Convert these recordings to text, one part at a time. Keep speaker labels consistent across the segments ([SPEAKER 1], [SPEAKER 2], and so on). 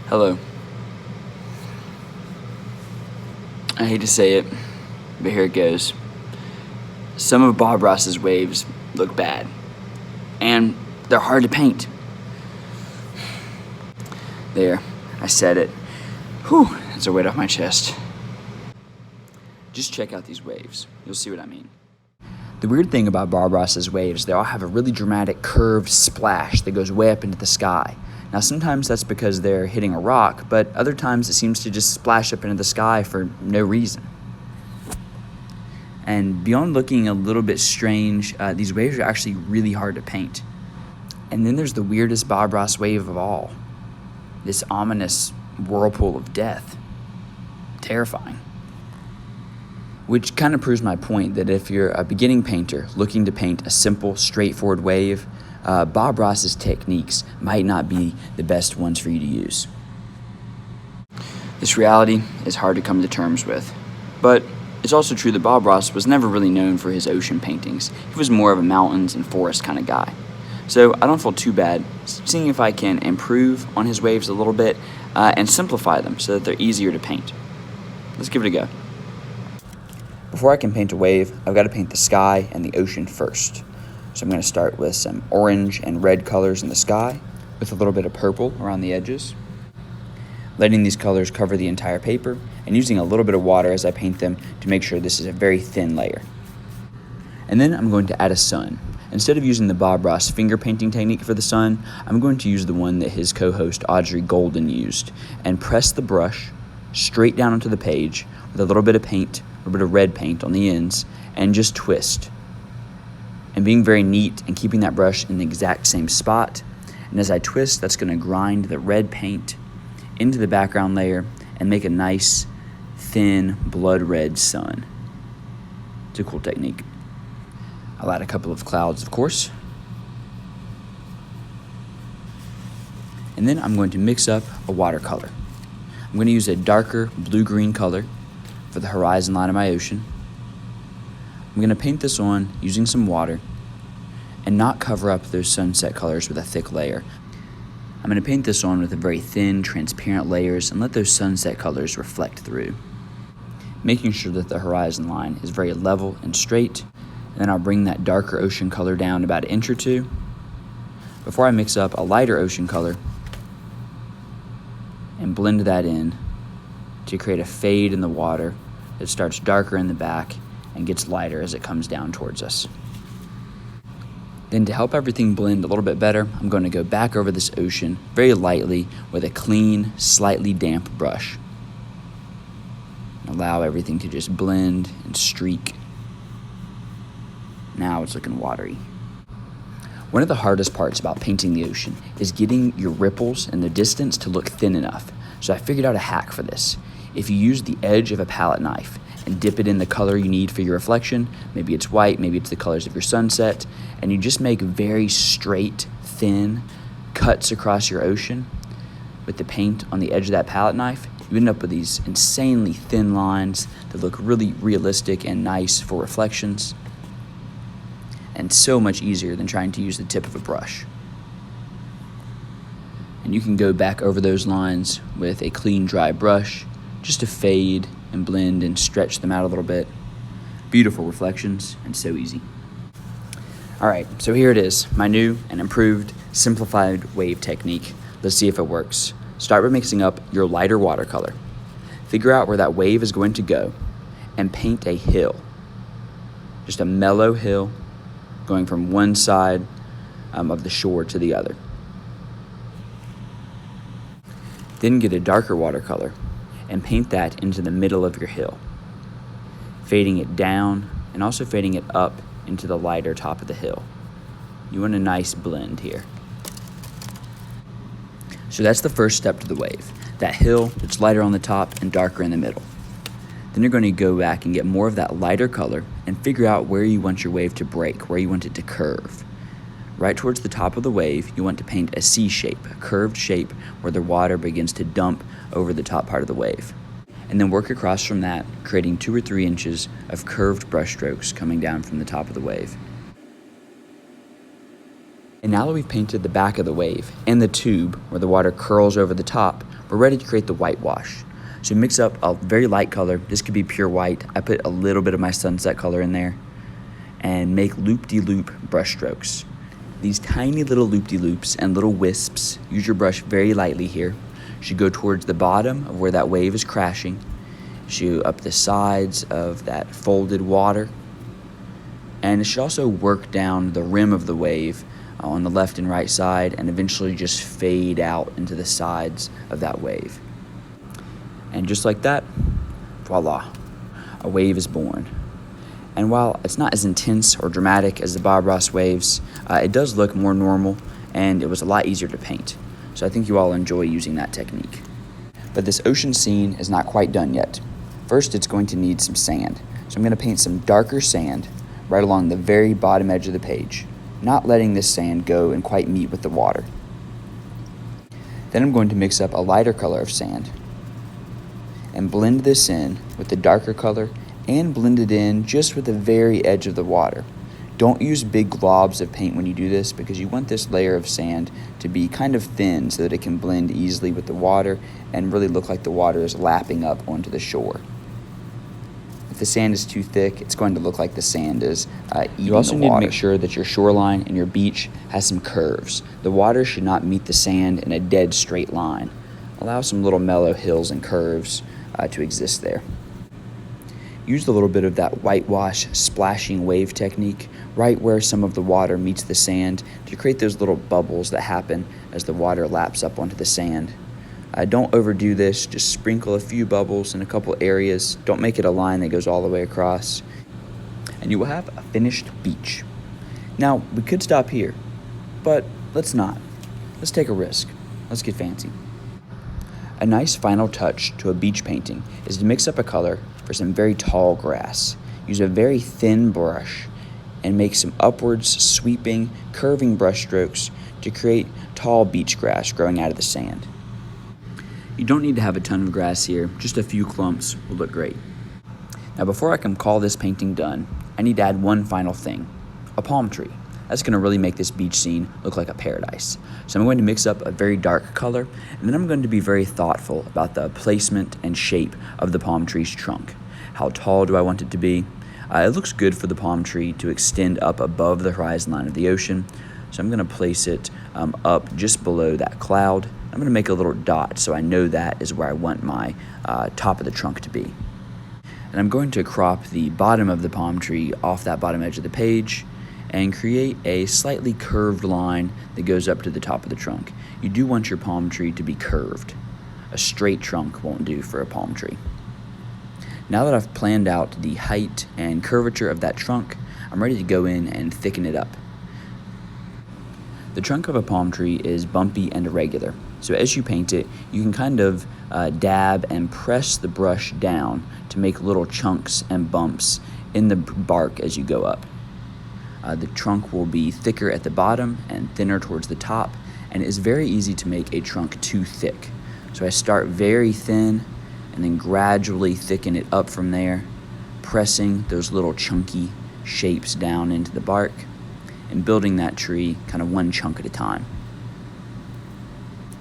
[SPEAKER 1] Hello. I hate to say it, but here it goes. Some of Bob Ross's waves look bad, and they're hard to paint. There, I said it. Whew, that's a weight off my chest. Just check out these waves. You'll see what I mean. The weird thing about Bob Ross's waves, they all have a really dramatic curved splash that goes way up into the sky. Now sometimes that's because they're hitting a rock, but other times it seems to just splash up into the sky for no reason. And beyond looking a little bit strange, these waves are actually really hard to paint. And then there's the weirdest Bob Ross wave of all. This ominous whirlpool of death. Terrifying. Which kind of proves my point that if you're a beginning painter looking to paint a simple, straightforward wave, Bob Ross's techniques might not be the best ones for you to use. This reality is hard to come to terms with, but it's also true that Bob Ross was never really known for his ocean paintings. He was more of a mountains and forest kind of guy. So I don't feel too bad seeing if I can improve on his waves a little bit and simplify them so that they're easier to paint. Let's give it a go. Before I can paint a wave, I've got to paint the sky and the ocean first. So I'm going to start with some orange and red colors in the sky with a little bit of purple around the edges. Letting these colors cover the entire paper and using a little bit of water as I paint them to make sure this is a very thin layer. And then I'm going to add a sun. Instead of using the Bob Ross finger painting technique for the sun, I'm going to use the one that his co-host Audrey Golden used and press the brush straight down onto the page with a little bit of paint, a little bit of red paint on the ends, and just twist. And being very neat and keeping that brush in the exact same spot. And as I twist, that's going to grind the red paint into the background layer and make a nice, thin, blood red sun. It's a cool technique. I'll add a couple of clouds, of course. And then I'm going to mix up a watercolor. I'm going to use a darker blue-green color for the horizon line of my ocean. I'm going to paint this on using some water and not cover up those sunset colors with a thick layer. I'm going to paint this on with a very thin, transparent layers and let those sunset colors reflect through, making sure that the horizon line is very level and straight. And then I'll bring that darker ocean color down about an inch or two before I mix up a lighter ocean color and blend that in to create a fade in the water that starts darker in the back and gets lighter as it comes down towards us. Then to help everything blend a little bit better, I'm going to go back over this ocean very lightly with a clean, slightly damp brush. Allow everything to just blend and streak. Now it's looking watery. One of the hardest parts about painting the ocean is getting your ripples in the distance to look thin enough. So I figured out a hack for this. If you use the edge of a palette knife and dip it in the color you need for your reflection, maybe it's white, maybe it's the colors of your sunset, and you just make very straight, thin cuts across your ocean with the paint on the edge of that palette knife, you end up with these insanely thin lines that look really realistic and nice for reflections, and so much easier than trying to use the tip of a brush. And you can go back over those lines with a clean, dry brush just to fade and blend and stretch them out a little bit. Beautiful reflections and so easy. All right, so here it is, my new and improved simplified wave technique. Let's see if it works. Start by mixing up your lighter watercolor. Figure out where that wave is going to go and paint a hill. Just a mellow hill going from one side of the shore to the other. Then get a darker watercolor and paint that into the middle of your hill, fading it down and also fading it up into the lighter top of the hill. You want a nice blend here. So that's the first step to the wave, that hill that's lighter on the top and darker in the middle. Then you're going to go back and get more of that lighter color and figure out where you want your wave to break, where you want it to curve. Right towards the top of the wave, you want to paint a C shape, a curved shape where the water begins to dump over the top part of the wave. And then work across from that, creating 2 or 3 inches of curved brush strokes coming down from the top of the wave. And now that we've painted the back of the wave and the tube where the water curls over the top, we're ready to create the whitewash. So mix up a very light color. This could be pure white. I put a little bit of my sunset color in there, and make loop-de-loop brush strokes. These tiny little loop-de-loops and little wisps, use your brush very lightly here, should go towards the bottom of where that wave is crashing, should up the sides of that folded water, and it should also work down the rim of the wave on the left and right side, and eventually just fade out into the sides of that wave. And just like that, voila, a wave is born. And while it's not as intense or dramatic as the Bob Ross waves, it does look more normal, and it was a lot easier to paint. So I think you all enjoy using that technique. But this ocean scene is not quite done yet. First, it's going to need some sand. So I'm going to paint some darker sand right along the very bottom edge of the page, not letting this sand go and quite meet with the water. Then I'm going to mix up a lighter color of sand and blend this in with the darker color and blend it in just with the very edge of the water. Don't use big globs of paint when you do this, because you want this layer of sand to be kind of thin so that it can blend easily with the water and really look like the water is lapping up onto the shore. If the sand is too thick, it's going to look like the sand is eating the water. You also need to make sure that your shoreline and your beach has some curves. The water should not meet the sand in a dead straight line. Allow some little mellow hills and curves to exist there. Use a little bit of that whitewash splashing wave technique right where some of the water meets the sand to create those little bubbles that happen as the water laps up onto the sand. Don't overdo this, just sprinkle a few bubbles in a couple areas. Don't make it a line that goes all the way across. And you will have a finished beach. Now, we could stop here, but let's not. Let's take a risk. Let's get fancy. A nice final touch to a beach painting is to mix up a color for some very tall grass. Use a very thin brush and make some upwards sweeping, curving brush strokes to create tall beach grass growing out of the sand. You don't need to have a ton of grass here, just a few clumps will look great. Now before I can call this painting done, I need to add one final thing, a palm tree. That's going to really make this beach scene look like a paradise. So I'm going to mix up a very dark color, and then I'm going to be very thoughtful about the placement and shape of the palm tree's trunk. How tall do I want it to be? It looks good for the palm tree to extend up above the horizon line of the ocean, so I'm going to place it up just below that cloud. I'm going to make a little dot so I know that is where I want my top of the trunk to be. And I'm going to crop the bottom of the palm tree off that bottom edge of the page and create a slightly curved line that goes up to the top of the trunk. You do want your palm tree to be curved. A straight trunk won't do for a palm tree. Now that I've planned out the height and curvature of that trunk, I'm ready to go in and thicken it up. The trunk of a palm tree is bumpy and irregular, so as you paint it, you can kind of dab and press the brush down to make little chunks and bumps in the bark as you go up. The trunk will be thicker at the bottom and thinner towards the top, and it is very easy to make a trunk too thick. So I start very thin and then gradually thicken it up from there, pressing those little chunky shapes down into the bark and building that tree kind of one chunk at a time.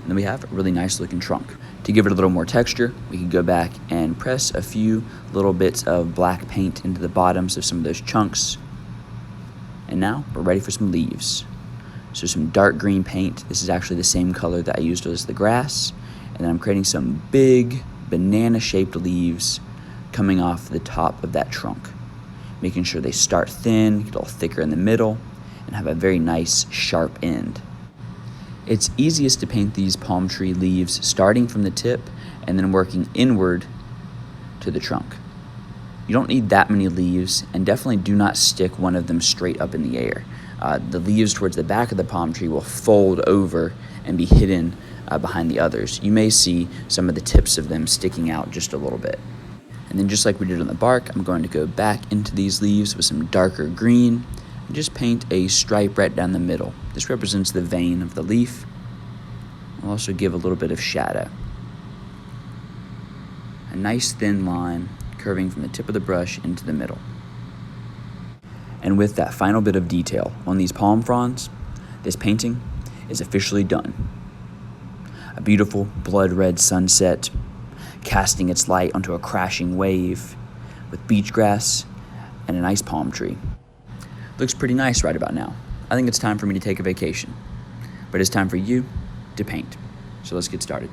[SPEAKER 1] And then we have a really nice looking trunk. To give it a little more texture, we can go back and press a few little bits of black paint into the bottoms of some of those chunks. And now we're ready for some leaves. So some dark green paint. This is actually the same color that I used as the grass. And then I'm creating some big banana-shaped leaves coming off the top of that trunk, making sure they start thin, get a little thicker in the middle, and have a very nice sharp end. It's easiest to paint these palm tree leaves starting from the tip and then working inward to the trunk. You don't need that many leaves, and definitely do not stick one of them straight up in the air. The leaves towards the back of the palm tree will fold over and be hidden behind the others. You may see some of the tips of them sticking out just a little bit. And then just like we did on the bark, I'm going to go back into these leaves with some darker green and just paint a stripe right down the middle. This represents the vein of the leaf. I'll also give a little bit of shadow. A nice thin line curving from the tip of the brush into the middle. And with that final bit of detail on these palm fronds, this painting is officially done. A beautiful blood-red sunset casting its light onto a crashing wave with beach grass and a nice palm tree. Looks pretty nice right about now. I think it's time for me to take a vacation. But it's time for you to paint. So let's get started.